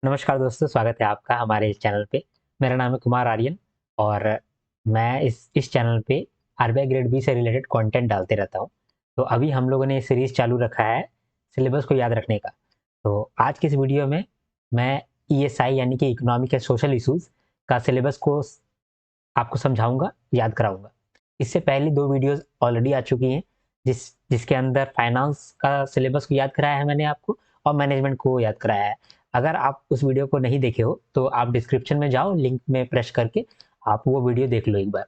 नमस्कार दोस्तों, स्वागत है आपका हमारे इस चैनल पे। मेरा नाम है कुमार आर्यन और मैं इस चैनल पे आरबीआई ग्रेड बी से रिलेटेड कंटेंट डालते रहता हूँ। तो अभी हम लोगों ने सीरीज़ चालू रखा है सिलेबस को याद रखने का। तो आज की इस वीडियो में मैं ईएसआई यानी कि इकोनॉमिक एंड सोशल इश्यूज़ का सिलेबस को आपको समझाऊँगा, याद कराऊँगा। इससे पहले 2 वीडियोज़ ऑलरेडी आ चुकी हैं, जिसके अंदर फाइनेंस का सिलेबस को याद कराया है मैंने आपको और मैनेजमेंट को याद कराया है। अगर आप उस वीडियो को नहीं देखे हो, तो आप डिस्क्रिप्शन में जाओ, लिंक में प्रेस करके आप वो वीडियो देख लो एक बार।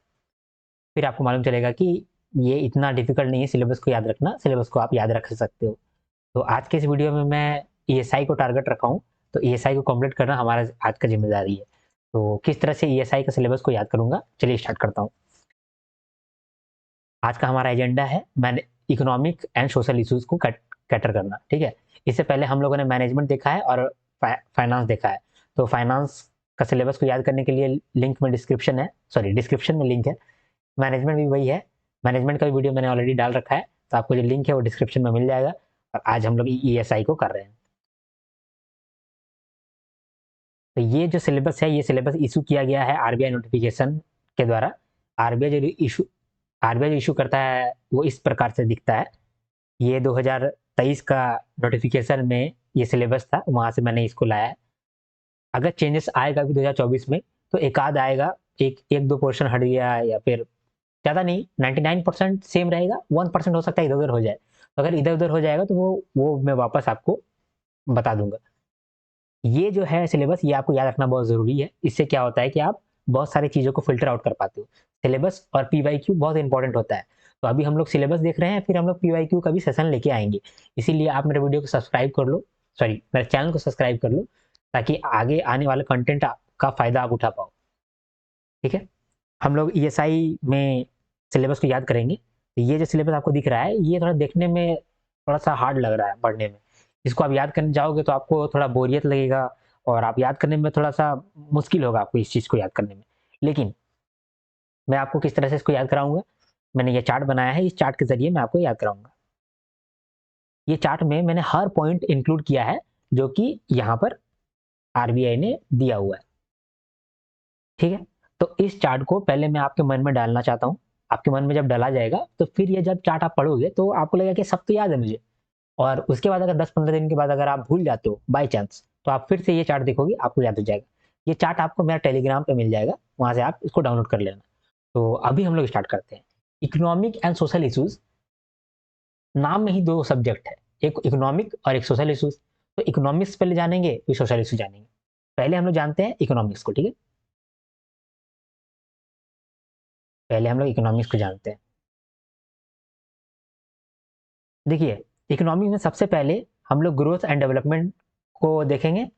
फिर आपको मालूम चलेगा कि ये इतना डिफ़िकल्ट नहीं है सिलेबस को याद रखना, सिलेबस को आप याद रख सकते हो। तो आज के इस वीडियो में मैं ईएसआई को टारगेट रखा हूँ, तो ईएसआई को कंप्लीट करना हमारा आज का ज़िम्मेदारी है। तो किस तरह से ईएसआई का सिलेबस को याद करूँगा, चलिए स्टार्ट करता हूँ। आज का हमारा एजेंडा है मैंने इकोनॉमिक एंड सोशल इश्यूज को कैटर करना, ठीक है। इससे पहले हम लोगों ने मैनेजमेंट देखा है और फाइनेंस देखा है। तो फाइनेंस का सिलेबस को याद करने के लिए लिंक में डिस्क्रिप्शन में लिंक है। मैनेजमेंट भी वही है। मैनेजमेंट का भी वीडियो मैंने ऑलरेडी डाल रखा है, तो आपको जो लिंक है वो डिस्क्रिप्शन में मिल जाएगा। और आज हम लोग ईएसआई को कर रहे हैं। तो ये जो सिलेबस है, ये सिलेबस इशू किया गया है आरबीआई नोटिफिकेशन के द्वारा। आरबीआई जो इशू आरबीआई जो इशू करता है वो इस प्रकार से दिखता है। ये 2023 का नोटिफिकेशन में ये सिलेबस था, वहाँ से मैंने इसको लाया है। अगर चेंजेस आएगा भी 2024 में, तो एक आध आएगा, एक एक दो पोर्शन हट गया या फिर ज़्यादा नहीं, 99% सेम रहेगा, 1% हो सकता है इधर-उधर हो जाए। तो अगर इधर-उधर हो जाएगा तो वो मैं वापस आपको बता दूँगा। ये जो है सिलेबस, ये आपको याद रखना बहुत ज़रूरी है। इससे क्या होता है कि आप बहुत सारी चीज़ों को फ़िल्टर आउट कर पाते हो। सिलेबस और पीवाईक्यू बहुत इंपॉर्टेंट होता है। तो अभी हम लोग सिलेबस देख रहे हैं, फिर हम लोग पीवाईक्यू का भी सेशन लेके आएँगे। इसीलिए आप मेरे वीडियो को सब्सक्राइब कर लो, सॉरी मेरे चैनल को सब्सक्राइब कर लो, ताकि आगे आने वाले कंटेंट का फ़ायदा आप उठा पाओ। ठीक है? हम लोग ईएसआई में सिलेबस को याद करेंगे। तो ये जो सिलेबस आपको दिख रहा है, ये थोड़ा देखने में थोड़ा-सा हार्ड लग रहा है पढ़ने में। इसको आप याद करने जाओगे तो आपको थोड़ा बोरियत लगेगा और आप याद करने में थोड़ा-सा मुश्किल होगा आपको इस चीज़ को याद करने में। लेकिन मैं आपको किस तरह से इसको याद कराऊँगा, मैंने ये चार्ट बनाया है, इस चार्ट के ज़रिए मैं आपको याद कराऊँगा। ये चार्ट में मैंने हर पॉइंट इंक्लूड किया है, जो कि यहाँ पर आरबीआई ने दिया हुआ है। ठीक है? तो इस चार्ट को पहले मैं आपके मन में डालना चाहता हूँ। आपके मन में जब डाला जाएगा, तो फिर ये जब चार्ट आप पढ़ोगे, तो आपको लगेगा कि सब तो याद है मुझे। और उसके बाद अगर 10-15 दिन के बाद अगर आप भूल जाते हो बाय चांस, तो आप फिर से ये चार्ट देखोगे, आपको याद हो जाएगा। ये चार्ट आपको मेरा टेलीग्राम पे मिल जाएगा, वहाँ से आप इसको डाउनलोड कर लेना। तो अभी हम लोग स्टार्ट करते हैं। इकोनॉमिक एंड सोशल इश्यूज़, नाम में ही 2 सब्जेक्ट है, एक इकोनॉमिक और एक सोशल इश्यूज़। तो इकोनॉमिक्स पहले जानेंगे, फिर सोशल इश्यू जानेंगे। पहले हम लोग जानते हैं इकोनॉमिक्स को, ठीक है? पहले हम लोग इकोनॉमिक्स को जानते हैं। देखिए, इकोनॉमी में सबसे पहले हम लोग ग्रोथ एंड डेवलपमेंट को देखेंगे,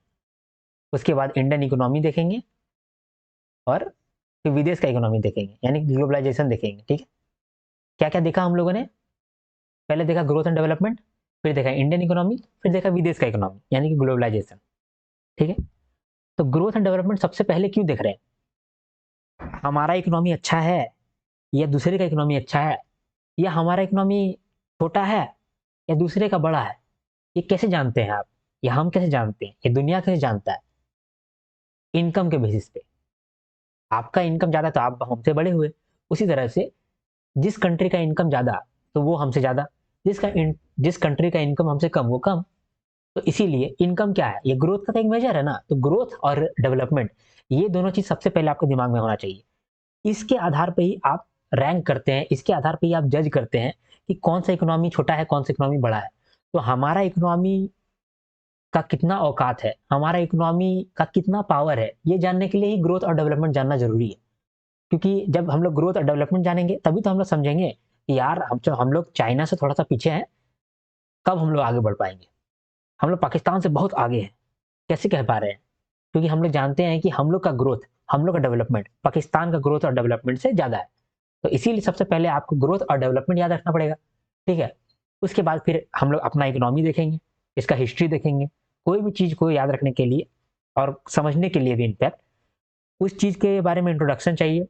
उसके बाद इंडियन इकोनॉमी देखेंगे और फिर विदेश का इकोनॉमी देखेंगे, यानी कि ग्लोबलाइजेशन देखेंगे, ठीक है? क्या-क्या देखा हम लोगों ने? पहले देखा ग्रोथ एंड डेवलपमेंट, फिर देखा इंडियन इकोनॉमी, फिर देखा विदेश का इकोनॉमी, यानी कि ग्लोबलाइजेशन, ठीक है? तो ग्रोथ एंड डेवलपमेंट सबसे पहले क्यों देख रहे हैं? हमारा इकोनॉमी अच्छा है या दूसरे का इकोनॉमी अच्छा है? या हमारा इकोनॉमी छोटा है या दूसरे का बड़ा है? ये कैसे जानते हैं आप? या हम कैसे जानते हैं? ये दुनिया कैसे जानता है? इनकम के बेसिस पे। आपका इनकम ज़्यादा तो आप हमसे बड़े हुए। उसी तरह से जिस कंट्री का इनकम ज़्यादा, तो वो हमसे ज़्यादा। जिस कंट्री का इनकम हमसे कम, वो कम। तो इसीलिए इनकम क्या है? ये ग्रोथ का तो एक मेजर है ना। तो ग्रोथ और डेवलपमेंट, ये दोनों चीज़ सबसे पहले आपके दिमाग में होना चाहिए। इसके आधार पे ही आप रैंक करते हैं, इसके आधार पे ही आप जज करते हैं कि कौन-सा इकोनॉमी छोटा है, कौन-सा इकोनॉमी बड़ा है। तो हमारा इकोनॉमी का कितना औकात है, हमारा इकोनॉमी का कितना पावर है, ये जानने के लिए ही ग्रोथ और डेवलपमेंट जानना ज़रूरी है। क्योंकि जब हम लोग ग्रोथ और डेवलपमेंट जानेंगे, तभी तो हम लोग समझेंगे कि यार हम लोग चाइना से थोड़ा-सा पीछे हैं, कब हम लोग आगे बढ़ पाएँगे? हम लोग पाकिस्तान से बहुत आगे हैं, कैसे कह पा रहे हैं? क्योंकि हम लोग जानते हैं कि हम लोग का ग्रोथ, हम लोग का डेवलपमेंट पाकिस्तान का ग्रोथ और डेवलपमेंट से ज़्यादा है। तो इसीलिए सबसे पहले आपको ग्रोथ और डेवलपमेंट याद रखना पड़ेगा, ठीक है? उसके बाद फिर हम लोग अपना इकोनॉमी देखेंगे, इसका हिस्ट्री देखेंगे। कोई भी चीज़ को याद रखने के लिए और समझने के लिए भी इनफैक्ट उस चीज़ के बारे में इंट्रोडक्शन चाहिए,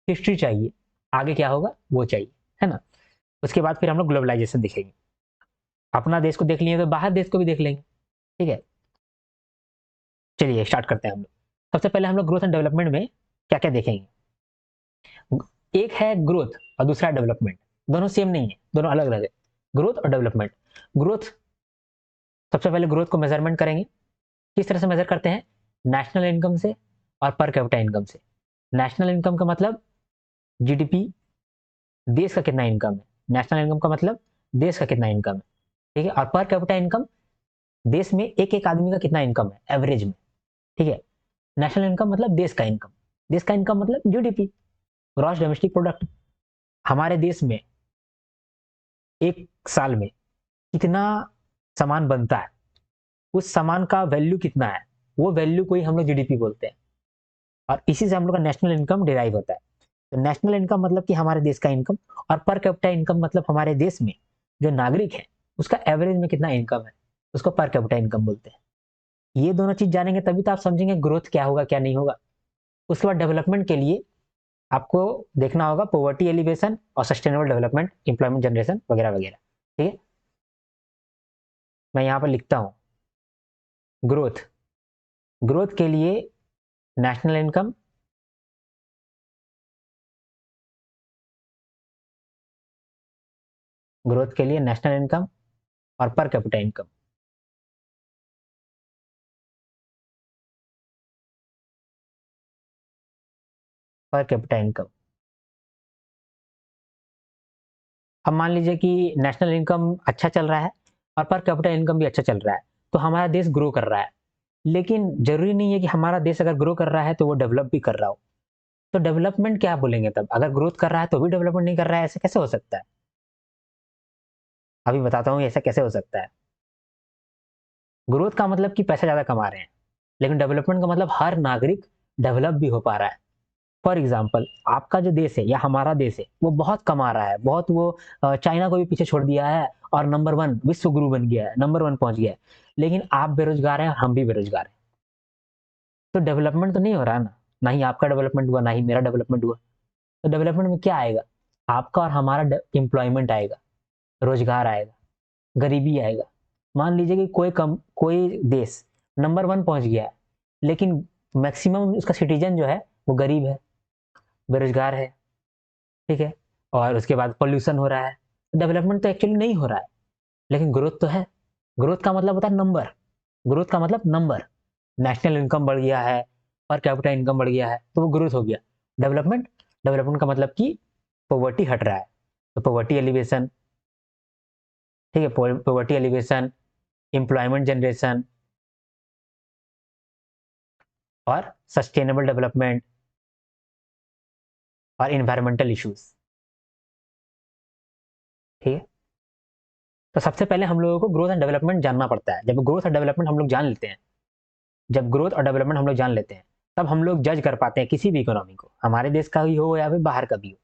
हिस्ट्री चाहिए, आगे क्या होगा वो चाहिए, है ना? उसके बाद फिर हम लोग ग्लोबलाइज़ेशन देखेंगे। अपना देश को देख लिए तो बाहर देश को भी देख लेंगे, ठीक है? चलिए स्टार्ट करते हैं हम लोग। सबसे पहले हम लोग ग्रोथ एंड डेवलपमेंट में क्या क्या देखेंगे। एक है ग्रोथ और दूसरा डेवलपमेंट, दोनों सेम नहीं है, दोनों अलग अलग है। ग्रोथ और डेवलपमेंट। ग्रोथ, सबसे पहले ग्रोथ को मेजरमेंट करेंगे। किस तरह से मेजर करते हैं? नेशनल इनकम से और पर कैपिटा इनकम से। नेशनल इनकम का मतलब जीडीपी, देश का कितना इनकम है। नेशनल इनकम का मतलब देश का कितना इनकम है, ठीक है। और पर कैपिटा इनकम, देश में एक एक आदमी का कितना इनकम है एवरेज में, ठीक है। नेशनल इनकम मतलब देश का इनकम, देश का इनकम मतलब जीडीपी, ग्रॉस डोमेस्टिक प्रोडक्ट। हमारे देश में एक साल में कितना सामान बनता है, उस सामान का वैल्यू कितना है, वो वैल्यू को ही हम लोग जीडीपी बोलते हैं। और इसी से हम लोग का नेशनल इनकम डिराइव होता है। तो नेशनल इनकम मतलब कि हमारे देश का इनकम, और पर कैपिटा इनकम मतलब हमारे देश में जो नागरिक है उसका एवरेज में कितना इनकम है, उसको पर कैपिटा इनकम बोलते हैं। ये दोनों चीज जानेंगे तभी तो आप समझेंगे ग्रोथ क्या होगा क्या नहीं होगा। उसके बाद डेवलपमेंट के लिए आपको देखना होगा पॉवर्टी एलिवेशन और सस्टेनेबल डेवलपमेंट, एम्प्लॉयमेंट जनरेशन वगैरह वगैरह, ठीक है। मैं यहाँ पर लिखता हूँ ग्रोथ। ग्रोथ के लिए नेशनल इनकम, ग्रोथ के लिए नेशनल इनकम और per capita income. Per capita income, अब मान लीजिए कि नेशनल इनकम अच्छा चल रहा है और पर कैपिटा इनकम भी अच्छा चल रहा है, तो हमारा देश ग्रो कर रहा है। लेकिन जरूरी नहीं है कि हमारा देश अगर ग्रो कर रहा है तो वो डेवलप भी कर रहा हो। तो डेवलपमेंट क्या बोलेंगे तब? अगर ग्रोथ कर रहा है तो भी डेवलपमेंट नहीं कर रहा है, ऐसे कैसे हो सकता है? अभी बताता हूँ ऐसा कैसे हो सकता है। ग्रोथ का मतलब कि पैसा ज्यादा कमा रहे हैं, लेकिन डेवलपमेंट का मतलब हर नागरिक डेवलप भी हो पा रहा है। फॉर एग्जाम्पल, आपका जो देश है या हमारा देश है वो बहुत कमा रहा है, बहुत वो चाइना को भी पीछे छोड़ दिया है और नंबर वन विश्व गुरु बन गया है, नंबर वन पहुंच गया है। लेकिन आप बेरोजगार हैं और हम भी बेरोजगार हैं, तो डेवलपमेंट तो नहीं हो रहा ना। ना ही आपका डेवलपमेंट हुआ, ना ही मेरा डेवलपमेंट हुआ। तो डेवलपमेंट में क्या आएगा? आपका और हमारा एम्प्लॉयमेंट आएगा, रोजगार आएगा, गरीबी आएगा। मान लीजिए कि कोई देश नंबर वन पहुंच गया है, लेकिन मैक्सिमम उसका सिटीजन जो है वो गरीब है, बेरोजगार है, ठीक है। और उसके बाद पॉल्यूशन हो रहा है। डेवलपमेंट तो एक्चुअली नहीं हो रहा है, लेकिन ग्रोथ तो है। ग्रोथ का मतलब होता है नंबर, ग्रोथ का मतलब नंबर। नेशनल इनकम बढ़ गया है, पर कैपिटा इनकम बढ़ गया है, तो वो ग्रोथ हो गया। डेवलपमेंट, डेवलपमेंट का मतलब कि पॉवर्टी हट रहा है, तो पॉवर्टी एलिवेशन, ठीक है। पॉवर्टी एलिवेशन, एम्प्लॉयमेंट जनरेशन और सस्टेनेबल डेवलपमेंट और इन्वायरमेंटल इश्यूज, ठीक है। तो सबसे पहले हम लोगों को ग्रोथ एंड डेवलपमेंट जानना पड़ता है। जब ग्रोथ और डेवलपमेंट हम लोग जान लेते हैं, जब ग्रोथ और डेवलपमेंट हम लोग जान लेते हैं, तब हम लोग जज कर पाते हैं किसी भी इकोनॉमी को, हमारे देश का ही हो या फिर बाहर का भी हो।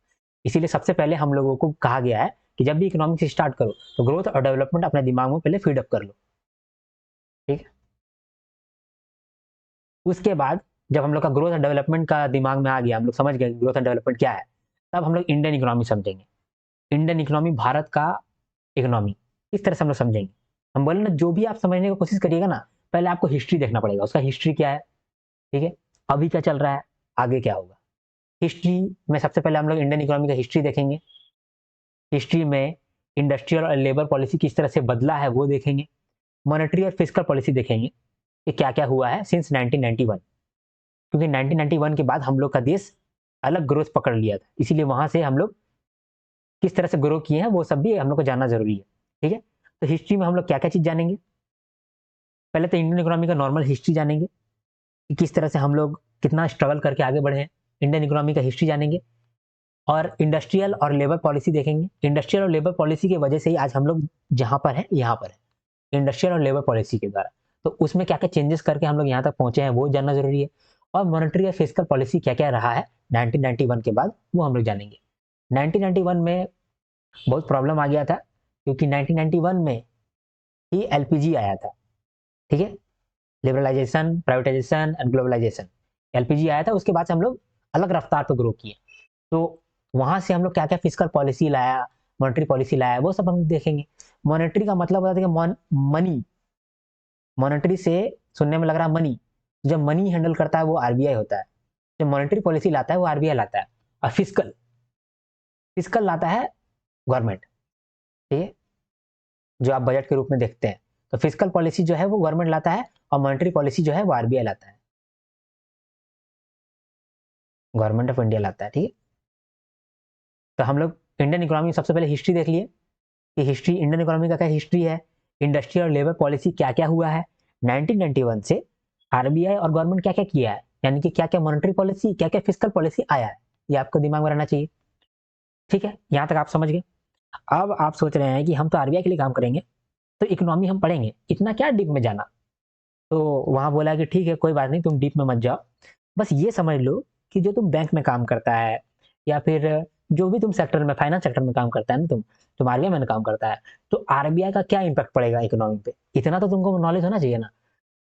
इसीलिए सबसे पहले हम लोगों को कहा गया है कि जब भी इकोनॉमिक्स स्टार्ट करो तो ग्रोथ और डेवलपमेंट अपने दिमाग में पहले फीड अप कर लो, ठीक है। उसके बाद जब हम लोग का ग्रोथ और डेवलपमेंट का दिमाग में आ गया, हम लोग समझ गए ग्रोथ एंड डेवलपमेंट क्या है, तब हम लोग इंडियन इकोनॉमी समझेंगे। इंडियन इकोनॉमी, भारत का इकोनॉमी, इस तरह से हम लोग समझेंगे। हम बोले ना, जो भी आप समझने की कोशिश करिएगा ना, पहले आपको हिस्ट्री देखना पड़ेगा, उसका हिस्ट्री क्या है, ठीक है। अभी क्या चल रहा है, आगे क्या होगा। हिस्ट्री में सबसे पहले हम लोग इंडियन इकोनॉमी का हिस्ट्री देखेंगे। हिस्ट्री में इंडस्ट्रियल और लेबर पॉलिसी किस तरह से बदला है वो देखेंगे। मॉनेटरी और फिस्कल पॉलिसी देखेंगे कि क्या क्या हुआ है सिंस 1991, क्योंकि 1991 के बाद हम लोग का देश अलग ग्रोथ पकड़ लिया था, इसीलिए वहां से हम लोग किस तरह से ग्रो किए हैं वो सब भी हम लोग को जानना जरूरी है, ठीक है। तो हिस्ट्री में हम लोग क्या क्या चीज जानेंगे? पहले तो इंडियन इकोनॉमी का नॉर्मल हिस्ट्री जानेंगे कि किस तरह से हम लोग कितना स्ट्रगल करके आगे बढ़े हैं, इंडियन इकोनॉमी का हिस्ट्री जानेंगे। और इंडस्ट्रियल और लेबर पॉलिसी देखेंगे। इंडस्ट्रियल और लेबर पॉलिसी की वजह से ही आज हम लोग जहां पर हैं यहाँ पर है, इंडस्ट्रियल और लेबर पॉलिसी के द्वारा। तो उसमें क्या क्या चेंजेस करके हम लोग यहाँ तक पहुंचे हैं वो जानना जरूरी है। और मॉनेटरी और फिस्कल पॉलिसी क्या क्या रहा है 1991 के बाद, वो हम लोग जानेंगे। 1991 में बहुत प्रॉब्लम आ गया था, क्योंकि 1991 में ही एलपीजी आया था, ठीक है। Liberalisation, privatisation and globalisation, LPG आया था, उसके बाद से हम लोग अलग रफ्तार पर ग्रो किए। तो वहां से हम लोग क्या क्या फिजिकल पॉलिसी लाया, मॉनेटरी पॉलिसी लाया, वो सब हम देखेंगे। मॉनेटरी का मतलब होता है कि मनी, मॉनेटरी से सुनने में लग रहा है मनी, जब मनी हैंडल करता है वो आरबीआई होता है, जब मॉनेटरी पॉलिसी लाता है वो आरबीआई लाता है, और फिस्कल फिस्कल लाता है गवर्नमेंट। ठीक है, जो आप बजट के रूप में देखते हैं, तो फिस्कल पॉलिसी जो है वो गवर्नमेंट लाता है, और मॉनेटरी पॉलिसी जो है वो आरबीआई लाता है, गवर्नमेंट ऑफ इंडिया लाता है। ठीक है, तो हम लोग इंडियन इकोनॉमी सबसे पहले हिस्ट्री देख लिए कि हिस्ट्री, इंडियन इकोनॉमी का क्या हिस्ट्री है, इंडस्ट्री और लेबर पॉलिसी क्या क्या हुआ है 1991 से, आरबीआई और गवर्नमेंट क्या क्या किया है, यानी कि क्या क्या मॉनेटरी पॉलिसी, क्या क्या फिस्कल पॉलिसी आया है, ये आपको दिमाग में रहना चाहिए। ठीक है, यहां तक आप समझ गए। अब आप सोच रहे हैं कि हम तो आरबीआई के लिए काम करेंगे, तो इकोनॉमी हम पढ़ेंगे, इतना क्या डीप में जाना। तो वहां बोला कि ठीक है कोई बात नहीं, तुम डीप में मत जाओ, बस ये समझ लो कि जो तुम बैंक में काम करता है, या फिर जो भी तुम सेक्टर में, फाइनेंस सेक्टर में काम करता है ना, तुम आरबीआई में काम करता है, तो आरबीआई का क्या इंपैक्ट पड़ेगा इकोनॉमी पे, इतना तो तुमको नॉलेज होना चाहिए ना।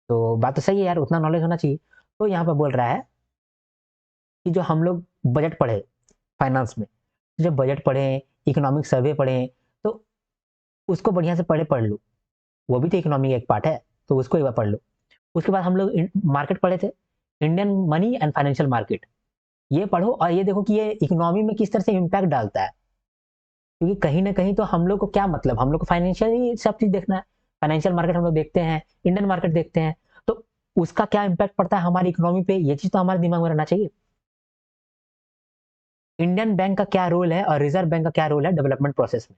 तो बात तो सही है यार, उतना नॉलेज होना चाहिए। तो यहाँ पे बोल रहा है कि जो हम लोग बजट पढ़े फाइनेंस में, जब बजट पढ़े, इकोनॉमिक सर्वे पढ़े, तो उसको बढ़िया से पढ़ लो, वो भी तो इकोनॉमी का एक पार्ट है, तो उसको एक बार पढ़ लो। उसके बाद हम लोग मार्केट पढ़े थे, Indian money and financial market, ये पढ़ो और ये देखो कि ये इकोनॉमी में किस तरह से इम्पैक्ट डालता है। क्योंकि कहीं ना कहीं तो हम लोग को क्या मतलब, हम लोग को फाइनेंशियल ही सब चीज देखना है, फाइनेंशियल मार्केट हम लोग देखते हैं, इंडियन मार्केट देखते हैं, तो उसका क्या इम्पैक्ट पड़ता है हमारी इकोनॉमी पे, ये चीज तो हमारे दिमाग में रहना चाहिए। इंडियन बैंक का क्या रोल है और रिजर्व बैंक का क्या रोल है डेवलपमेंट प्रोसेस में।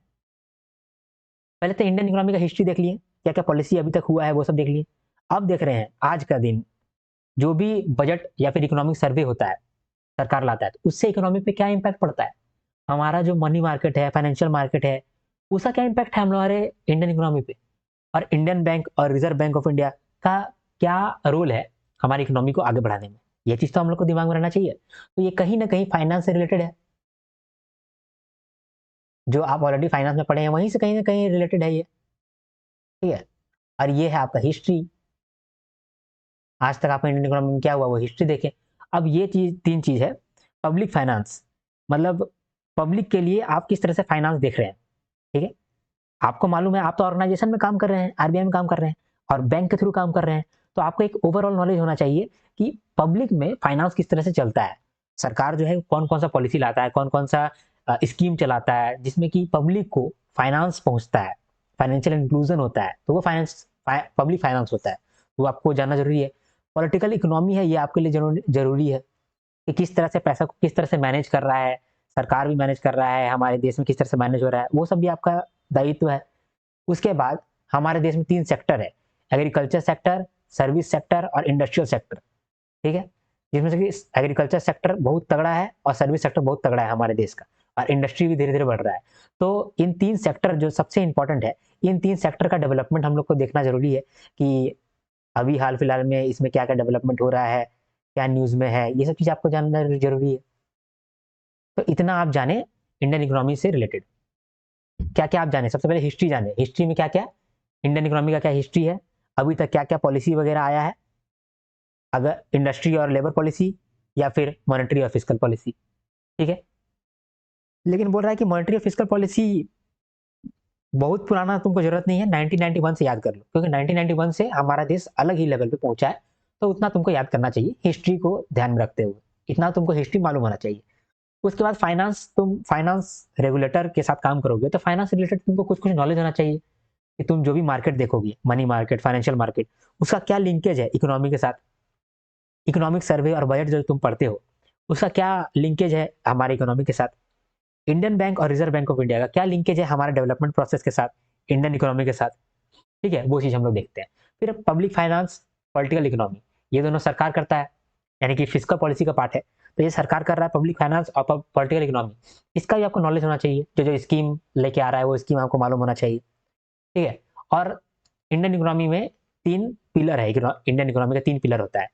पहले तो इंडियन इकोनॉमी का हिस्ट्री देख लिए, क्या क्या पॉलिसी अभी तक हुआ है वो सब देख लिए। अब देख रहे हैं आज का दिन, जो भी बजट या फिर इकोनॉमिक सर्वे होता है, सरकार लाता है, तो उससे इकोनॉमी पे क्या इम्पैक्ट पड़ता है, हमारा जो मनी मार्केट है, फाइनेंशियल मार्केट है, उसका क्या इम्पैक्ट है हमारे इंडियन इकोनॉमी पे, और इंडियन बैंक और रिजर्व बैंक ऑफ इंडिया का क्या रोल है हमारी इकोनॉमी को आगे बढ़ाने में। ये चीज तो हम लोग को दिमाग में रहना चाहिए। तो ये कहीं ना कहीं फाइनेंस से रिलेटेड है, जो आप ऑलरेडी फाइनेंस में पढ़े हैं वहीं से कहीं ना कहीं रिलेटेड है ये। ठीक है, और ये है आपका हिस्ट्री, आज तक आपका इंडियन इकोनॉमी में क्या हुआ वो हिस्ट्री देखें। अब ये चीज, तीन चीज है, पब्लिक फाइनेंस, मतलब पब्लिक के लिए आप किस तरह से फाइनेंस देख रहे हैं। ठीक है, आपको मालूम है आप तो ऑर्गेनाइजेशन में काम कर रहे हैं, आरबीआई में काम कर रहे हैं और बैंक के थ्रू काम कर रहे हैं, तो आपको एक ओवरऑल नॉलेज होना चाहिए कि पब्लिक में फाइनेंस किस तरह से चलता है, सरकार जो है कौन कौन सा पॉलिसी लाता है, कौन कौन सा स्कीम चलाता है जिसमें कि पब्लिक को फाइनेंस पहुंचता है, फाइनेंशियल इंक्लूजन होता है, तो वो फाइनेंस, पब्लिक फाइनेंस होता है, वो आपको जानना जरूरी है। पॉलिटिकल इकोनॉमी है, ये आपके लिए जरूरी है कि किस तरह से पैसा को किस तरह से मैनेज कर रहा है, सरकार भी मैनेज कर रहा है, हमारे देश में किस तरह से मैनेज हो रहा है, वो सब भी आपका दायित्व है। उसके बाद हमारे देश में तीन सेक्टर है, एग्रीकल्चर सेक्टर, सर्विस सेक्टर और इंडस्ट्रियल सेक्टर। ठीक है, जिसमें से कि एग्रीकल्चर सेक्टर बहुत तगड़ा है और सर्विस सेक्टर बहुत तगड़ा है हमारे देश का, और इंडस्ट्री भी धीरे धीरे बढ़ रहा है। तो इन तीन सेक्टर जो सबसे इंपॉर्टेंट है, इन तीन सेक्टर का डेवलपमेंट हम लोग को देखना जरूरी है कि अभी हाल फिलहाल में इसमें क्या क्या डेवलपमेंट हो रहा है, क्या न्यूज में है, ये सब चीज आपको जानना जरूरी है। तो इतना आप जाने इंडियन इकोनॉमी से रिलेटेड, क्या क्या आप जाने, सबसे पहले हिस्ट्री जाने, हिस्ट्री में क्या क्या इंडियन इकोनॉमी का क्या हिस्ट्री है, अभी तक क्या क्या पॉलिसी वगैरह आया है, अगर इंडस्ट्री और लेबर पॉलिसी या फिर मॉनेटरी और फिस्कल पॉलिसी। ठीक है, लेकिन बोल रहा है कि मॉनेटरी और फिस्कल पॉलिसी बहुत पुराना तुमको जरूरत नहीं है, 1991 से याद कर लो, क्योंकि 1991 से हमारा देश अलग ही लेवल पे पहुंचा है, तो उतना तुमको याद करना चाहिए हिस्ट्री को ध्यान में रखते हुए, इतना तुमको हिस्ट्री मालूम होना चाहिए। उसके बाद फाइनेंस, तुम फाइनेंस रेगुलेटर के साथ काम करोगे तो फाइनेंस रिलेटेड तुमको कुछ कुछ नॉलेज होना चाहिए कि तुम जो भी मार्केट देखोगे, मनी मार्केट, फाइनेंशियल मार्केट, उसका क्या लिंकेज है इकोनॉमी के साथ, इकोनॉमिक सर्वे और बजट जो तुम पढ़ते हो उसका क्या लिंकेज है हमारे इकोनॉमी के साथ, इंडियन बैंक और रिजर्व बैंक ऑफ इंडिया का क्या लिंकेज है हमारे डेवलपमेंट प्रोसेस के साथ, इंडियन इकोनॉमी के साथ। ठीक है, वो चीज हम लोग देखते हैं। फिर पब्लिक फाइनेंस, पॉलिटिकल इकोनॉमी, ये दोनों सरकार करता है, यानी कि फिस्कल पॉलिसी का पार्ट है, तो ये सरकार कर रहा है पब्लिक फाइनेंस और पॉलिटिकल इकोनॉमी, इसका भी आपको नॉलेज होना चाहिए, जो जो स्कीम लेके आ रहा है वो स्कीम आपको मालूम होना चाहिए। ठीक है, और इंडियन इकोनॉमी में तीन पिलर है, इंडियन इकोनॉमी का तीन पिलर होता है,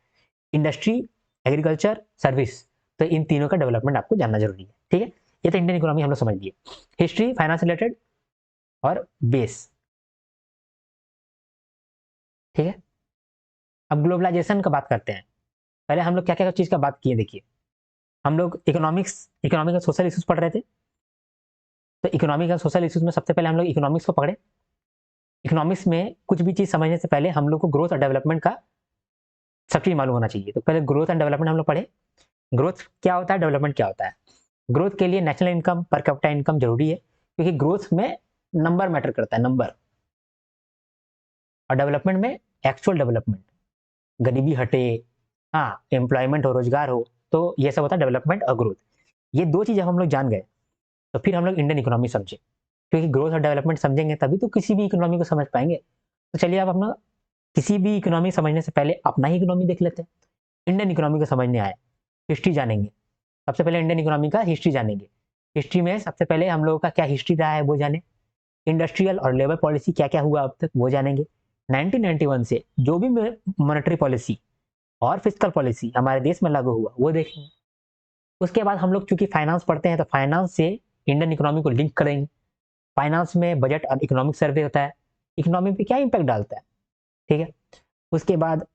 इंडस्ट्री, एग्रीकल्चर, सर्विस, तो इन तीनों का डेवलपमेंट आपको जानना जरूरी है। ठीक है, ये तो इंडियन इकोनॉमी हम लोग समझ लिए, हिस्ट्री, फाइनेंस रिलेटेड और बेस। ठीक है, अब ग्लोबलाइजेशन का बात करते हैं। पहले हम लोग क्या क्या चीज का बात किए, देखिए हम लोग इकोनॉमिक और सोशल इश्यूज पढ़ रहे थे, तो इकोनॉमिक और सोशल इश्यूज में सबसे पहले हम लोग इकोनॉमिक्स को पढ़े। इकोनॉमिक्स में कुछ भी चीज समझने से पहले हम लोग को ग्रोथ और डेवलपमेंट का सब चीज़ मालूम होना चाहिए। तो पहले ग्रोथ एंड डेवलपमेंट हम लोग पढ़े। ग्रोथ क्या होता है, डेवलपमेंट क्या होता है। ग्रोथ के लिए national income, per capita income जरूरी है, क्योंकि ग्रोथ में नंबर मैटर करता है, नंबर। और डेवलपमेंट में एक्चुअल डेवलपमेंट, गरीबी हटे, हाँ, एम्प्लॉयमेंट हो, रोजगार हो, तो ये सब होता है डेवलपमेंट और ग्रोथ। ये दो चीज़ हम लोग जान गए, तो फिर हम लोग इंडियन इकोनॉमी समझे, क्योंकि ग्रोथ और डेवलपमेंट समझेंगे तभी तो किसी भी इकोनॉमी को समझ पाएंगे। तो चलिए आप अपना किसी भी इकोनॉमी समझने से पहले अपना ही इकोनॉमी देख लेते हैं। इंडियन इकोनॉमी को समझने आए, हिस्ट्री जानेंगे। सबसे पहले इंडियन इकोनॉमी का हिस्ट्री जानेंगे। हिस्ट्री में सबसे पहले हम लोगों का क्या हिस्ट्री रहा है वो जाने। इंडस्ट्रियल और लेबर पॉलिसी क्या क्या हुआ अब तक वो जानेंगे। 1991 से जो भी मॉनेटरी पॉलिसी और फिस्कल पॉलिसी हमारे देश में लागू हुआ वो देखेंगे। उसके बाद हम लोग चूंकि फाइनेंस पढ़ते हैं, तो फाइनेंस से इंडियन इकोनॉमी को लिंक करेंगे। फाइनेंस में बजट और इकोनॉमिक सर्वे होता है, इकोनॉमी पे क्या इंपैक्ट डालता है, ठीक है। उसके बाद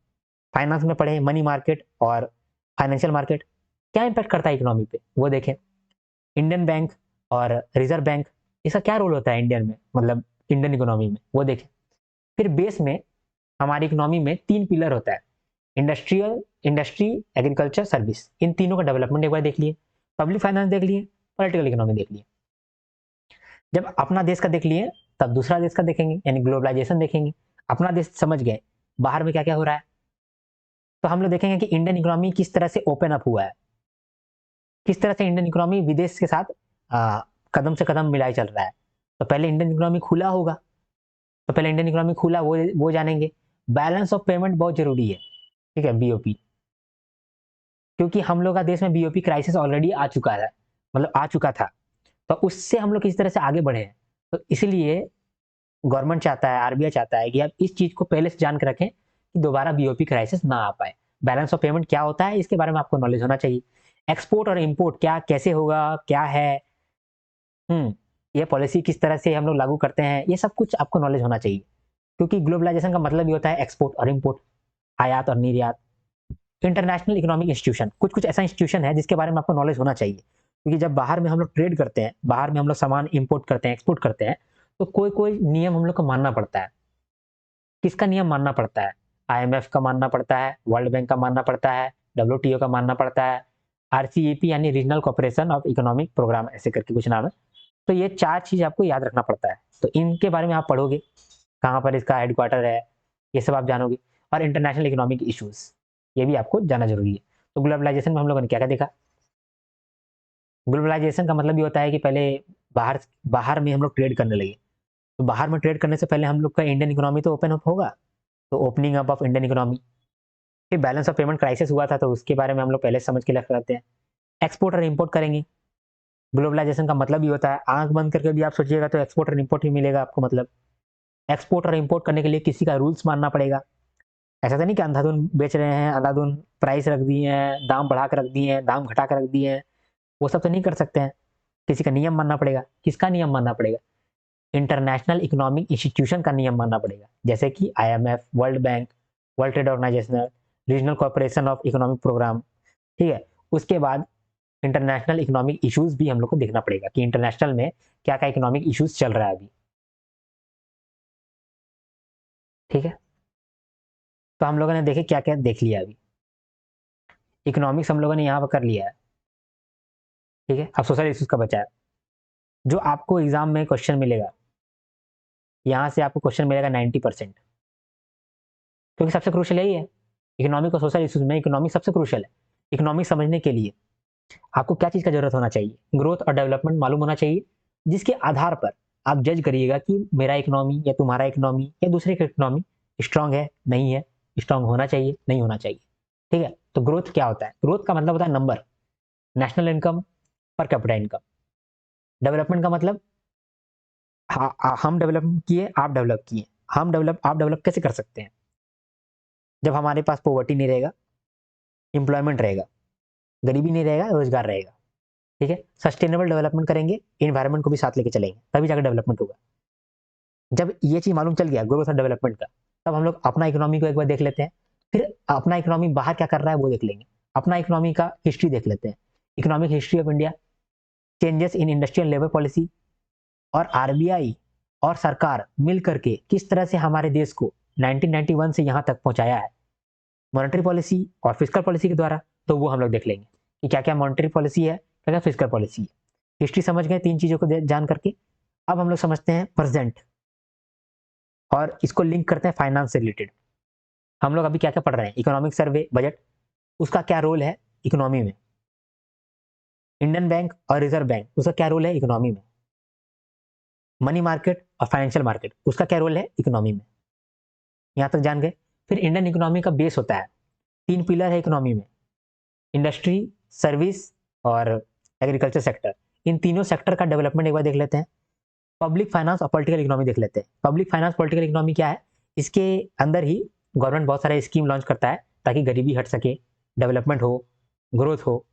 फाइनेंस में पढ़े मनी मार्केट और फाइनेंशियल मार्केट क्या इंपैक्ट करता है इकोनॉमी पे वो देखें। इंडियन बैंक और रिजर्व बैंक, इसका क्या रोल होता है इंडियन में, मतलब इंडियन इकोनॉमी में, वो देखें। फिर बेस में हमारी इकोनॉमी में 3 पिलर होता है, इंडस्ट्री, एग्रीकल्चर, सर्विस। इन तीनों का डेवलपमेंट एक बार देख लिए। पब्लिक फाइनेंस देख लिए, पॉलिटिकल इकोनॉमी देख लिए। जब अपना देश का देख लिए, तब दूसरा देश का देखेंगे, यानी ग्लोबलाइजेशन देखेंगे। अपना देश समझ गए, बाहर में क्या क्या हो रहा है, तो हम लोग देखेंगे कि इंडियन इकोनॉमी किस तरह से ओपन अप हुआ है, किस तरह से इंडियन इकोनॉमी विदेश के साथ कदम से कदम मिलाए चल रहा है। तो पहले इंडियन इकोनॉमी खुला होगा, तो पहले इंडियन इकोनॉमी खुला वो जानेंगे। बैलेंस ऑफ पेमेंट बहुत जरूरी है, ठीक है, बीओपी, क्योंकि हम लोग का देश में बीओपी क्राइसिस ऑलरेडी आ चुका है, मतलब आ चुका था। तो उससे हम लोग किस तरह से आगे बढ़े हैं, तो इसलिए गवर्नमेंट चाहता है, आरबीआई चाहता है कि आप इस चीज को पहले से जान के रखें कि दोबारा बीओपी क्राइसिस ना आ पाए। बैलेंस ऑफ पेमेंट क्या होता है इसके बारे में आपको नॉलेज होना चाहिए। एक्सपोर्ट और इंपोर्ट क्या कैसे होगा, क्या है, ये पॉलिसी किस तरह से हम लोग लागू करते हैं, ये सब कुछ आपको नॉलेज होना चाहिए। क्योंकि ग्लोबलाइजेशन का मतलब ही होता है एक्सपोर्ट और इंपोर्ट, आयात और निर्यात। इंटरनेशनल इकोनॉमिक इंस्टीट्यूशन, कुछ कुछ ऐसा इंस्टीट्यूशन है जिसके बारे में आपको नॉलेज होना चाहिए, क्योंकि जब बाहर में हम लोग ट्रेड करते हैं, बाहर में हम लोग सामान इंपोर्ट करते हैं, एक्सपोर्ट करते हैं, तो कोई कोई नियम हम लोग को मानना पड़ता है। किसका नियम मानना पड़ता है, आईएमएफ का मानना पड़ता है, वर्ल्ड बैंक का मानना पड़ता है, डब्ल्यूटीओ का मानना पड़ता है, आरसीईपी यानी regional cooperation of economic programme, ऐसे करके कुछ नाम है। तो ये 4 चीज आपको याद रखना पड़ता है, तो इनके बारे में आप पढ़ोगे, कहाँ पर इसका हेडक्वार्टर है, ये सब आप जानोगे। और इंटरनेशनल इकोनॉमिक इश्यूज, ये भी आपको जानना जरूरी है। तो ग्लोबलाइजेशन में हम लोगों ने क्या क्या देखा। ग्लोबलाइजेशन का मतलब ये होता है कि पहले बाहर बाहर में हम लोग ट्रेड करने लगे, तो बाहर में ट्रेड करने से पहले हम लोग का इंडियन इकोनॉमी तो ओपन अप होगा, तो opening up of Indian economy. फिर बैलेंस ऑफ पेमेंट क्राइसिस हुआ था, तो उसके बारे में हम लोग पहले समझ के रख लेते हैं। एक्सपोर्ट और इंपोर्ट करेंगे। ग्लोबलाइजेशन का मतलब ही होता है, आंख बंद करके भी आप सोचिएगा तो एक्सपोर्ट और इंपोर्ट ही मिलेगा आपको। मतलब एक्सपोर्ट और इंपोर्ट करने के लिए किसी का रूल्स मानना पड़ेगा। ऐसा तो नहीं कि अंधाधुन बेच रहे हैं, अंधाधुन प्राइस रख दिए हैं, दाम बढ़ा कर रख दिए हैं, दाम घटा कर रख दिए हैं, वो सब तो नहीं कर सकते हैं। किसी का नियम मानना पड़ेगा। किसका नियम मानना पड़ेगा, इंटरनेशनल इकोनॉमिक इंस्टीट्यूशन का नियम मानना पड़ेगा, जैसे कि IMF, world bank, world trade organisation, regional corporation of economic programme, ठीक है। उसके बाद इंटरनेशनल इकोनॉमिक इश्यूज भी हम लोग को देखना पड़ेगा कि इंटरनेशनल में क्या क्या इकोनॉमिक इश्यूज चल रहा है अभी, ठीक है। तो हम लोगों ने देखे क्या क्या देख लिया अभी। इकोनॉमिक्स हम लोगों ने यहाँ पर कर लिया है, ठीक है। अब सोशल इश्यूज का बचा है, जो आपको एग्जाम में क्वेश्चन मिलेगा, यहाँ से आपको क्वेश्चन मिलेगा 90%, क्योंकि सबसे क्रूशल यही है। इकोनॉमिक और सोशल इश्यूज में इकोनॉमिक सबसे क्रूशल है। इकोनॉमिक समझने के लिए आपको क्या चीज़ का जरूरत होना चाहिए, ग्रोथ और डेवलपमेंट मालूम होना चाहिए, जिसके आधार पर आप जज करिएगा कि मेरा इकोनॉमी या तुम्हारा इकोनॉमी या दूसरे का इकोनॉमी स्ट्रांग है, नहीं है, स्ट्रांग होना चाहिए, नहीं होना चाहिए, ठीक है। तो ग्रोथ क्या होता है, ग्रोथ का मतलब होता है number, national income, per capita income. Development का मतलब हम डेवलप किए, आप डेवलप किए, आप डेवलप कैसे कर सकते हैं, जब हमारे पास पॉवर्टी नहीं रहेगा, इंप्लॉयमेंट रहेगा, गरीबी नहीं रहेगा, रोजगार रहेगा, ठीक है। सस्टेनेबल डेवलपमेंट करेंगे, इन्वायरमेंट को भी साथ लेके चलेंगे, तभी जाकर डेवलपमेंट होगा। जब ये चीज मालूम चल गया ग्रोथ और डेवलपमेंट का, तब हम लोग अपना इकोनॉमी को एक बार देख लेते हैं। फिर अपना इकोनॉमी बाहर क्या कर रहा है वो देख लेंगे। अपना इकोनॉमी का हिस्ट्री देख लेते हैं, economic history of India, changes in industrial labour policy, और आरबीआई और सरकार मिल करके किस तरह से हमारे देश को 1991 से यहाँ तक पहुंचाया है, मॉनेटरी पॉलिसी और फिस्कल पॉलिसी के द्वारा, तो वो हम लोग देख लेंगे कि क्या क्या मॉनेटरी पॉलिसी है, क्या क्या फिस्कल पॉलिसी है। हिस्ट्री समझ गए तीन चीज़ों को जान करके। अब हम लोग समझते हैं प्रेजेंट और इसको लिंक करते हैं फाइनेंस से रिलेटेड। हम लोग अभी क्या क्या पढ़ रहे हैं, इकोनॉमिक सर्वे बजट, उसका क्या रोल है इकोनॉमी में। इंडियन बैंक और रिजर्व बैंक, उसका क्या रोल है इकोनॉमी में। मनी मार्केट और फाइनेंशियल मार्केट, उसका क्या रोल है इकोनॉमी में। यहाँ तक जान गए। फिर इंडियन इकोनॉमी का बेस होता है, तीन पिलर है इकोनॉमी में, इंडस्ट्री, सर्विस और एग्रीकल्चर सेक्टर। इन तीनों सेक्टर का डेवलपमेंट एक बार देख लेते हैं। पब्लिक फाइनेंस और पॉलिटिकल इकोनॉमी देख लेते हैं। पब्लिक फाइनेंस पॉलिटिकल इकोनॉमी क्या है, इसके अंदर ही गवर्नमेंट बहुत सारे स्कीम लॉन्च करता है ताकि गरीबी हट सके, डेवलपमेंट हो, ग्रोथ हो,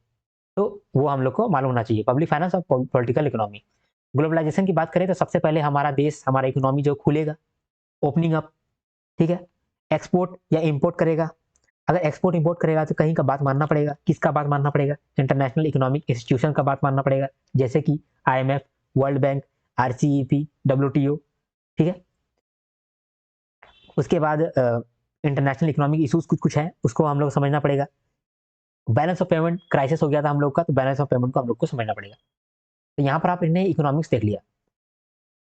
तो वो हम लोग को मालूम होना चाहिए। पब्लिक फाइनेंस और पॉलिटिकल इकोनॉमी। ग्लोबलाइजेशन की बात करें तो सबसे पहले हमारा देश, हमारा इकोनॉमी जो खुलेगा, ओपनिंग अप, ठीक है। एक्सपोर्ट या इंपोर्ट करेगा। अगर एक्सपोर्ट इंपोर्ट करेगा तो कहीं का बात मानना पड़ेगा। किसका बात मानना पड़ेगा, इंटरनेशनल इकोनॉमिक इंस्टीट्यूशन का बात मानना पड़ेगा, जैसे कि IMF, world bank, RCEP, WTO, ठीक है। उसके बाद इंटरनेशनल इकोनॉमिक इशूज कुछ कुछ है, उसको हम लोग समझना पड़ेगा। बैलेंस ऑफ पेमेंट क्राइसिस हो गया था हम लोग का, तो बैलेंस ऑफ पेमेंट को हम लोग को समझना पड़ेगा। तो यहाँ पर आप इन्हें इकोनॉमिक्स देख लिया।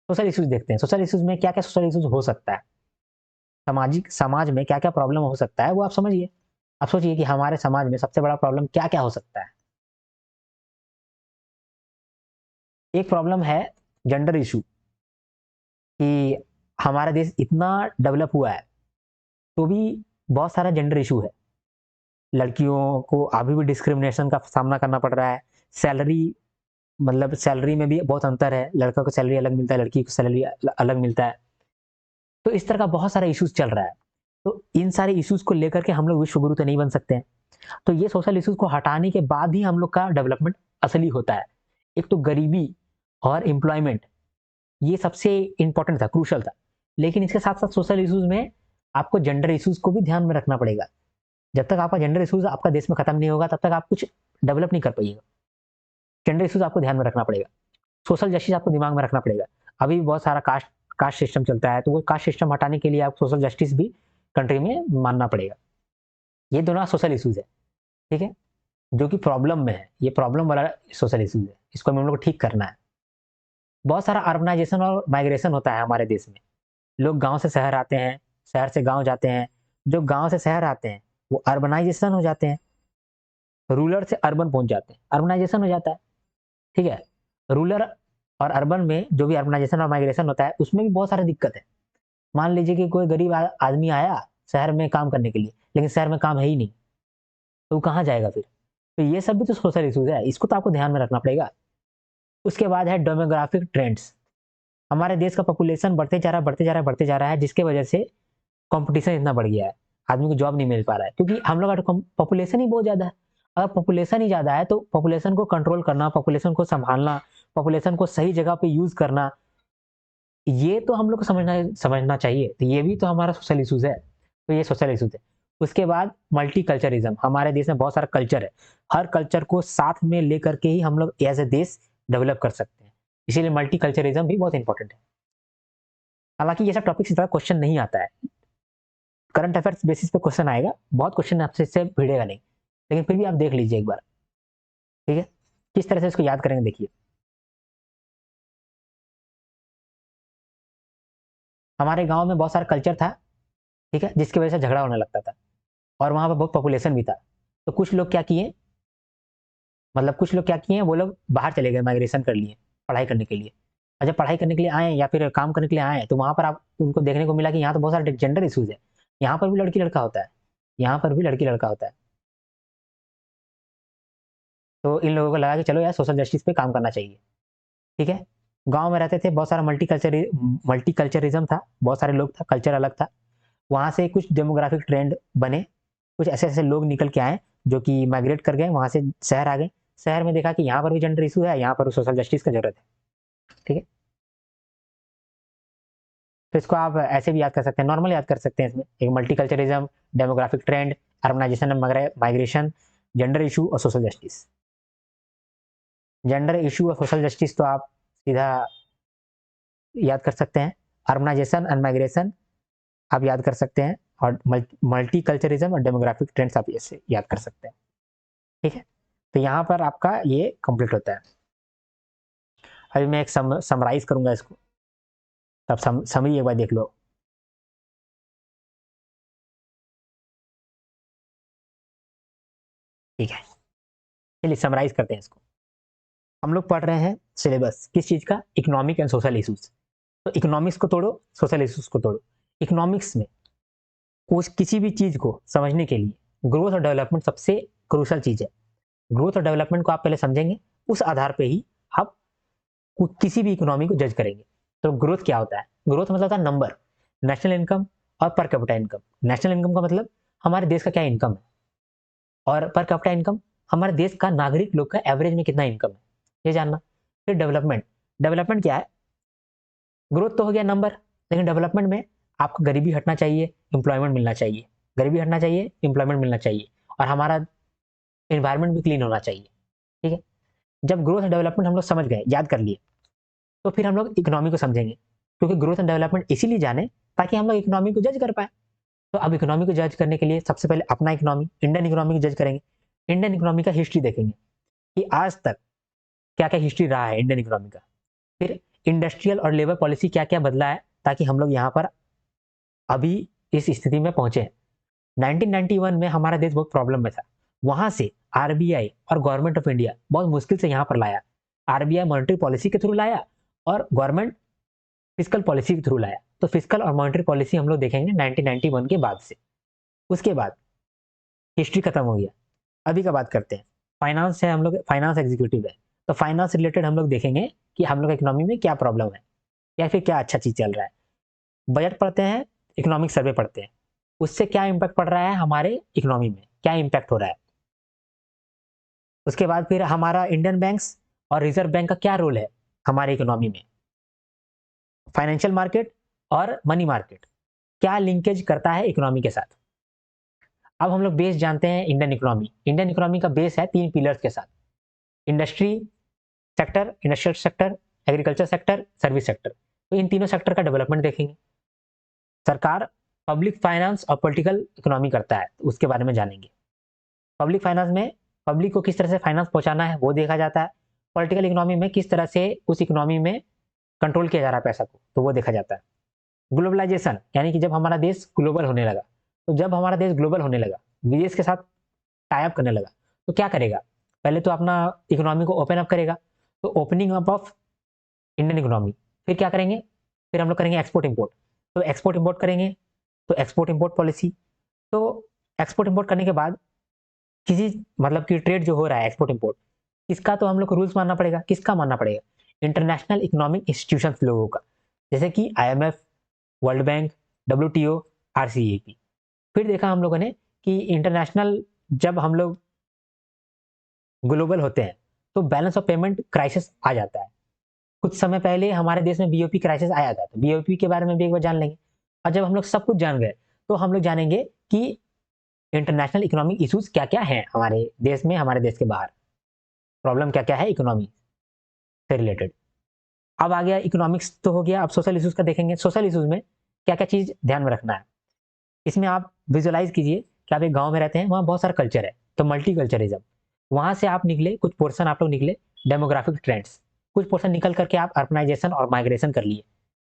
सोशल इशूज देखते हैं। सोशल इशूज में क्या क्या सोशल इशूज हो सकता है, सामाजिक समाज में क्या क्या प्रॉब्लम हो सकता है, वो आप समझिए। आप सोचिए कि हमारे समाज में सबसे बड़ा प्रॉब्लम क्या क्या हो सकता है। एक प्रॉब्लम है जेंडर इशू, कि हमारा देश इतना डेवलप हुआ है तो भी बहुत सारा जेंडर इशू है। लड़कियों को अभी भी डिस्क्रिमिनेशन का सामना करना पड़ रहा है। सैलरी, मतलब सैलरी में भी बहुत अंतर है, लड़का को सैलरी अलग मिलता है, लड़की को सैलरी अलग मिलता है। तो इस तरह का बहुत सारा इशूज चल रहा है। तो इन सारे इशूज को लेकर के हम लोग विश्व गुरु तो नहीं बन सकते हैं। तो ये सोशल इशूज को हटाने के बाद ही हम लोग का डेवलपमेंट असली होता है। एक तो गरीबी और एम्प्लॉयमेंट, ये सबसे इंपॉर्टेंट था, क्रूशल था। लेकिन इसके साथ साथ सोशल इशूज में आपको जेंडर इशूज को भी ध्यान में रखना पड़ेगा। जब तक आपका जेंडर इशूज आपका देश में खत्म नहीं होगा तब तक आप कुछ डेवलप नहीं कर पाइएगा। जेंडर इशूज आपको ध्यान में रखना पड़ेगा। सोशल जस्टिस आपको दिमाग में रखना पड़ेगा। अभी भी बहुत सारा कास्ट कास्ट सिस्टम चलता है, तो वो कास्ट सिस्टम हटाने के लिए आप सोशल जस्टिस भी कंट्री में मानना पड़ेगा। ये दोनों सोशल इशूज है, ठीक है, जो कि प्रॉब्लम में है। ये प्रॉब्लम वाला सोशल इशूज है, इसको हम लोग को ठीक करना है। बहुत सारा अर्बनाइजेशन और माइग्रेशन होता है हमारे देश में। लोग गांव से शहर आते हैं, शहर से गांव जाते हैं। जो गांव से शहर आते हैं वो अर्बनाइजेशन हो जाते हैं, रूरल से अर्बन पहुंच जाते हैं, अर्बनाइजेशन हो जाता है, ठीक है। रूरल और अर्बन में जो भी अर्बनाइजेशन और माइग्रेशन होता है उसमें भी बहुत सारी दिक्कत है। मान लीजिए कि कोई गरीब आदमी आया शहर में काम करने के लिए, लेकिन शहर में काम है ही नहीं, तो वो कहाँ जाएगा फिर। तो ये सब भी तो सोशल इशूज है, इसको तो आपको ध्यान में रखना पड़ेगा। उसके बाद है डेमोग्राफिक ट्रेंड्स। हमारे देश का पॉपुलेशन बढ़ते जा रहा है, बढ़ते जा रहा है, बढ़ते जा रहा है, जिसके वजह से कंपटीशन इतना बढ़ गया है। आदमी को जॉब नहीं मिल पा रहा है क्योंकि हम लोग का पॉपुलेशन ही बहुत ज्यादा है। अगर पॉपुलेशन ही ज्यादा है तो पॉपुलेशन को कंट्रोल करना, पॉपुलेशन को संभालना, पॉपुलेशन को सही जगह पे यूज करना, ये तो हम लोग को समझना समझना चाहिए। तो ये भी तो हमारा सोशल इशूज है। तो ये सोशल इशूज है। उसके बाद मल्टी कल्चरिज्म। हमारे देश में बहुत सारा कल्चर है, हर कल्चर को साथ में लेकर के ही हम लोग एज ए देश डेवलप कर सकते हैं। इसीलिए मल्टी कल्चरिज्म भी बहुत इंपॉर्टेंट है। हालांकि ये सब टॉपिक इस तरह क्वेश्चन नहीं आता है, करंट अफेयर्स बेसिस पे क्वेश्चन आएगा, बहुत क्वेश्चन आपसे इससे भिड़ेगा नहीं, लेकिन फिर भी आप देख लीजिए एक बार, ठीक है। किस तरह से इसको याद करेंगे देखिए। हमारे गांव में बहुत सारा कल्चर था, ठीक है, जिसकी वजह से झगड़ा होने लगता था, और वहां पर बहुत पॉपुलेशन भी था। तो कुछ लोग क्या किए, मतलब कुछ लोग क्या किए, वो लोग बाहर चले गए, माइग्रेशन कर लिए पढ़ाई करने के लिए। और जब पढ़ाई करने के लिए आए या फिर काम करने के लिए आए तो वहां पर आप उनको देखने को मिला कि यहाँ तो बहुत सारे जेंडर इशूज है। यहाँ पर भी लड़की लड़का होता है, यहाँ पर भी लड़की लड़का होता है। तो इन लोगों को लगा कि चलो यार सोशल जस्टिस पे काम करना चाहिए, ठीक है। गांव में रहते थे, बहुत सारा मल्टीकल्चरिज्म था, बहुत सारे लोग था, कल्चर अलग था। वहां से कुछ डेमोग्राफिक ट्रेंड बने, कुछ ऐसे ऐसे लोग निकल के आए जो कि माइग्रेट कर गए, वहां से शहर आ गए। शहर में देखा कि यहाँ पर भी जेंडर इशू है, यहाँ पर सोशल जस्टिस का जरूरत है, ठीक है। तो इसको आप ऐसे भी याद कर सकते हैं, नॉर्मल याद कर सकते हैं। इसमें एक multiculturism, demographic trend, urbanisation, migration, gender issue और सोशल जस्टिस। जेंडर इशू और सोशल जस्टिस तो आप सीधा याद कर सकते हैं। अर्बनाइजेशन एंड माइग्रेशन आप याद कर सकते हैं, और मल्टीकल्चरिज्म और डेमोग्राफिक ट्रेंड्स आप ऐसे याद कर सकते हैं। ठीक है, तो यहाँ पर आपका ये कंप्लीट होता है। अभी मैं एक समराइज करूंगा इसको, तब समरी एक बार देख लो। ठीक है, चलिए समराइज करते हैं इसको। हम लोग पढ़ रहे हैं सिलेबस किस चीज का, इकोनॉमिक एंड सोशल इशूज। तो इकोनॉमिक्स को तोड़ो, सोशल इशूज को तोड़ो। इकोनॉमिक्स में उस किसी भी चीज को समझने के लिए ग्रोथ और डेवलपमेंट सबसे क्रूशल चीज है। ग्रोथ और डेवलपमेंट को आप पहले समझेंगे, उस आधार पे ही आप किसी भी इकोनॉमी को जज करेंगे। तो ग्रोथ क्या होता है? ग्रोथ मतलब होता है नंबर, नेशनल इनकम और per capita income. National income का मतलब हमारे देश का क्या इनकम है, और पर कैपिटा इनकम हमारे देश का नागरिक लोग का एवरेज में कितना इनकम है, ये जानना। फिर डेवलपमेंट, डेवलपमेंट क्या है? ग्रोथ तो हो गया नंबर, लेकिन डेवलपमेंट में आपको गरीबी हटना चाहिए, एम्प्लॉयमेंट मिलना चाहिए, गरीबी हटना चाहिए, एम्प्लॉयमेंट मिलना चाहिए, और हमारा एनवायरमेंट भी क्लीन होना चाहिए। ठीक है, जब ग्रोथ एंड डेवलपमेंट हम लोग समझ गए, याद कर लिए, तो फिर हम लोग इकोनॉमी को समझेंगे, क्योंकि ग्रोथ एंड डेवलपमेंट इसीलिए जाने ताकि हम लोग इकोनॉमी को जज कर पाए। तो अब इकोनॉमी को जज करने के लिए सबसे पहले अपना इकोनॉमी, इंडियन इकोनॉमी को जज करेंगे। इंडियन इकोनॉमी का हिस्ट्री देखेंगे कि आज तक क्या क्या हिस्ट्री रहा है इंडियन इकोनॉमी का। फिर इंडस्ट्रियल और लेबर पॉलिसी क्या क्या बदला है ताकि हम लोग यहाँ पर अभी इस स्थिति में पहुंचे हैं। 1991 में हमारा देश बहुत प्रॉब्लम में था, वहां से आरबीआई और गवर्नमेंट ऑफ इंडिया बहुत मुश्किल से यहाँ पर लाया। आरबीआई मॉनेटरी पॉलिसी के थ्रू लाया और गवर्नमेंट फिजिकल पॉलिसी के थ्रू लाया। तो फिजिकल और मॉनेटरी पॉलिसी हम लोग देखेंगे 1991 के बाद से। उसके बाद हिस्ट्री खत्म हो गया, अभी का बात करते हैं। फाइनेंस है, हम लोग फाइनेंस एग्जीक्यूटिव है, तो फाइनेंस रिलेटेड हम लोग देखेंगे कि हम लोग इकोनॉमी में क्या प्रॉब्लम है या फिर क्या अच्छा चीज चल रहा है। बजट पढ़ते हैं, इकोनॉमिक सर्वे पढ़ते हैं, उससे क्या इम्पैक्ट पड़ रहा है हमारे इकोनॉमी में, क्या इम्पैक्ट हो रहा है। उसके बाद फिर हमारा इंडियन बैंक्स और रिजर्व बैंक का क्या रोल है हमारे इकोनॉमी में। फाइनेंशियल मार्केट और मनी मार्केट क्या लिंकेज करता है इकोनॉमी के साथ। अब हम लोग बेस जानते हैं इंडियन इकोनॉमी। इंडियन इकोनॉमी का बेस है 3 पिलर्स के साथ, industry sector, industrial sector, agriculture sector, service sector. तो इन तीनों सेक्टर का डेवलपमेंट देखेंगे। सरकार पब्लिक फाइनेंस और पॉलिटिकल इकोनॉमी करता है, तो उसके बारे में जानेंगे। पब्लिक फाइनेंस में पब्लिक को किस तरह से फाइनेंस पहुंचाना है वो देखा जाता है। पॉलिटिकल इकोनॉमी में किस तरह से उस इकोनॉमी में कंट्रोल किया जा रहा है पैसा को, तो वो देखा जाता है। ग्लोबलाइजेशन यानी कि जब हमारा देश ग्लोबल होने लगा, तो जब हमारा देश ग्लोबल होने लगा, विदेश के साथ टाई अप करने लगा, तो क्या करेगा? पहले तो अपना इकोनॉमी को ओपन अप करेगा, तो opening up of Indian economy. फिर क्या करेंगे? फिर हम लोग करेंगे एक्सपोर्ट इम्पोर्ट। तो एक्सपोर्ट इम्पोर्ट करेंगे, तो एक्सपोर्ट इम्पोर्ट पॉलिसी। तो एक्सपोर्ट इम्पोर्ट करने के बाद किसी मतलब कि ट्रेड जो हो रहा है एक्सपोर्ट इम्पोर्ट, इसका तो हम लोग को रूल्स मानना पड़ेगा। किसका मानना पड़ेगा? इंटरनेशनल इकोनॉमिक इंस्टीट्यूशंस लोगों का, जैसे कि IMF, world bank, WTO, RCEP. फिर देखा हम लोगों ने कि इंटरनेशनल जब हम लोग ग्लोबल होते हैं तो बैलेंस ऑफ पेमेंट क्राइसिस आ जाता है। कुछ समय पहले हमारे देश में बीओपी क्राइसिस आया था, तो बीओपी के बारे में भी एक बार जान लेंगे। और जब हम लोग सब कुछ जान गए, तो हम लोग जानेंगे कि इंटरनेशनल इकोनॉमिक इश्यूज क्या क्या हैं हमारे देश में, हमारे देश के बाहर प्रॉब्लम क्या क्या है इकोनॉमी से रिलेटेड। अब आ गया इकोनॉमिक्स तो हो गया, अब सोशल इश्यूज का देखेंगे। सोशल इश्यूज में क्या क्या चीज ध्यान में रखना है। इसमें आप विजुअलाइज कीजिए कि आप एक गांव में रहते हैं, वहाँ बहुत सारा कल्चर है, तो मल्टी कल्चरिज्म। वहां से आप निकले, कुछ पोर्शन आप लोग निकले डेमोग्राफिक ट्रेंड्स, कुछ पोर्शन निकल करके आप अर्बनाइजेशन और माइग्रेशन कर लिए।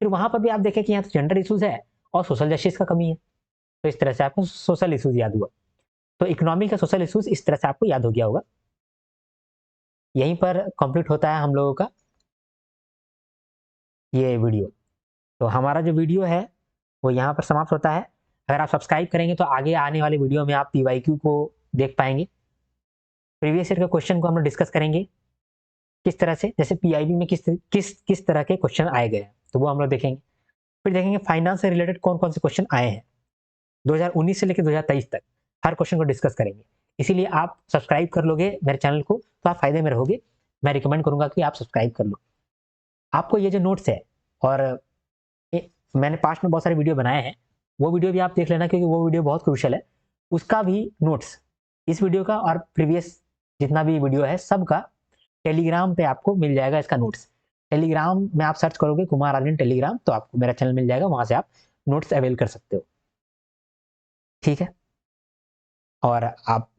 फिर वहां पर भी आप देखें कि यहाँ तो जेंडर इशूज है और सोशल जस्टिस का कमी है। तो इस तरह से आपको सोशल इशूज याद हुआ। तो इकोनॉमी का सोशल इशूज इस तरह से आपको याद हो गया होगा। यहीं पर कंप्लीट होता है हम लोगों का ये वीडियो। तो हमारा जो वीडियो है वो यहाँ पर समाप्त होता है। अगर आप सब्सक्राइब करेंगे तो आगे आने वाले वीडियो में आप पीवाईक्यू को देख पाएंगे। प्रीवियस ईयर के क्वेश्चन को हम लोग डिस्कस करेंगे किस तरह से, जैसे पीआईबी में किस तरह के क्वेश्चन आए गए हैं, तो वो हम लोग देखेंगे। फिर देखेंगे फाइनेंस से रिलेटेड कौन कौन से क्वेश्चन आए हैं 2019 से लेकर 2023 तक, हर क्वेश्चन को डिस्कस करेंगे। इसीलिए आप सब्सक्राइब कर लोगे मेरे चैनल को तो आप फायदे में रहोगे। मैं रिकमेंड करूंगा कि आप सब्सक्राइब कर लो। आपको ये जो नोट्स है, और मैंने पास्ट में बहुत सारे वीडियो बनाए हैं, वो वीडियो भी आप देख लेना, क्योंकि वो वीडियो बहुत क्रूशल है। उसका भी नोट्स, इस वीडियो का और प्रीवियस जितना भी वीडियो है सबका टेलीग्राम पे आपको मिल जाएगा इसका नोट्स। टेलीग्राम में आप सर्च करोगे कुमार आर्यन टेलीग्राम, तो आपको मेरा चैनल मिल जाएगा, वहां से आप नोट्स अवेल कर सकते हो। ठीक है। और आप,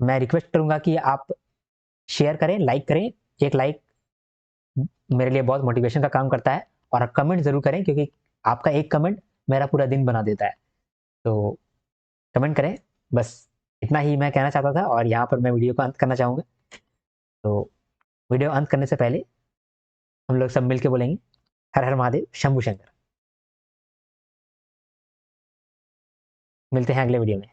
मैं रिक्वेस्ट करूंगा कि आप शेयर करें, लाइक करें। एक लाइक मेरे लिए बहुत मोटिवेशन का काम करता है। और कमेंट जरूर करें, क्योंकि आपका एक कमेंट मेरा पूरा दिन बना देता है। तो कमेंट करें। बस इतना ही मैं कहना चाहता था, और यहाँ पर मैं वीडियो का अंत करना चाहूँगा। तो वीडियो अंत करने से पहले हम लोग सब मिलके बोलेंगे, हर हर महादेव, शंभू शंकर। मिलते हैं अगले वीडियो में।